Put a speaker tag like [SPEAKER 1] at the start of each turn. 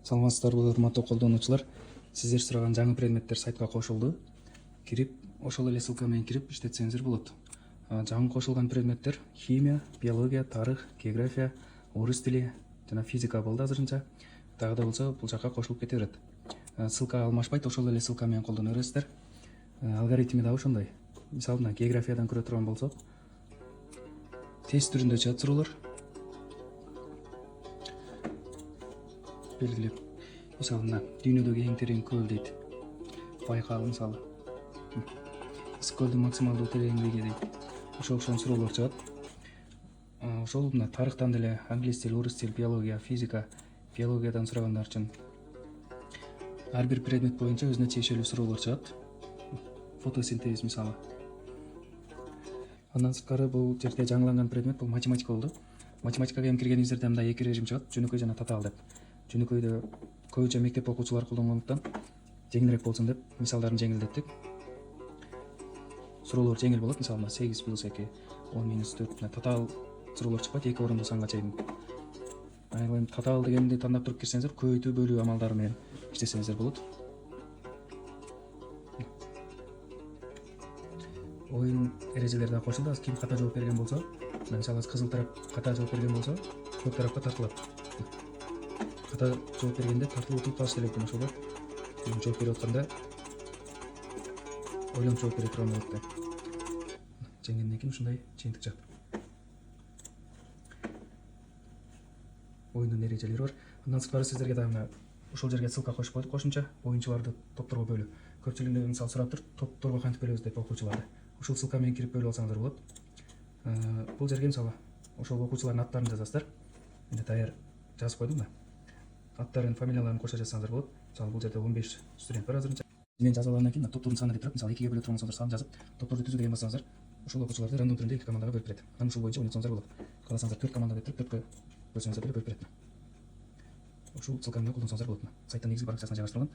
[SPEAKER 1] Саламатсыздарбы, урматтуу колдонуучулар. Сиздер сураган жаңы предметтер сайтка кошулду. Кирип, ошол эле ссылка менен кирип иштетсеңиздер болот. Жаңы кошулган предметтер химия, биология, тарых, география, орус тили жана физика болду азырынча. Дагы да болсо бул жака кошулуп кете берет. Ссылка алмашпайт, ошол эле ссылка менен колдоно бересиздер. Алгоритми дагы ошондой. Мисалы, мына географиядан көрө турган болсок, тест түрүндө чыгат суроолор. Белгилеп, мисалы, мына дүйнөдөгү эң терең көл дейт. Байкал мисалы. Көлдүн максималдуу тереңдиги дейт. Ошол суроолор чыгат. Ошол мына тарыхтан деле англис тил, орус тил, биология, физика, биологиядан сурагандар үчүн ар бир предмет боюнча өзүнө тиешелүү суроолор чыгат. Фотосинтез мисалы. Андан сырткары бул жерде жаңыланган предмет бул математика болду. Математикага эми киргениңиздерде мындай эки режим чыгат: жөнөкөй жана татаал деп. Жөнөкөйдө көбүнчө мектеп окуучулары колдонгондуктан жеңилирээк болсун деп мисалдарын жеңилдеттик. Суроолор жеңил болот. Мисалы, 8 плюс 2 10 - 4. Татаал суроолор чыкпайт, эки орондуу санга чейин. Эми татаал дегенди тандап туруп кирсеңиздер, көбөйтүү бөлүү амалдары менен иштесеңиздер болот. Оюн эрежелери да кошулду. Ким ката жооп берген болсо, мисалы, кызыл тарап ката жооп берген болсо, көк тарапка тартылат. Ката жооп бергенде тартылып утуп калыш керек экен, ошол жооп берип атканда ойлонуп жооп бере турган болот да. Жеңгенден кийин ушундай жыйынтык чыгат. Оюндун эрежелери бар. Андан сырткары сиздерге дагы ушул жерге ссылка кошуп койдук, кошумча оюнчуларды топторго бөлүү. Көпчүлүгү мисалы сурап тур, топторго кантип бөлөбүз деп окуучуларды. Ушул ссылка менен кирип бөлүп алсаңыздар болот. Бул жерге мисалы ошол окуучулардын аттарын жазасыздар. Мен даяр жазып койдум да. Аттарын, фамилияларын кошо жазсаңыздар болот. Мисалы, бул жерде 15 студент бар азырынча. Мен жазып алгандан кийин топтордун саны деп турат. Мисалы, 2ге бөлө турган болсоңуздар санын жазып, топторду түзүү деген бассаңыздар, ошол окуучуларды рандом түрүндө 2 командага бөлүп берет. Анан ушул боюнча ойнотсоңуздар болот. Кааласаңыздар 4 команда деп туруп 4кө бөлсөңүздөр деле бөлүп берет. Ушул ссылканы колдонсоңуздар болот. Сайттын негизги баракчасына жайгаштырылган.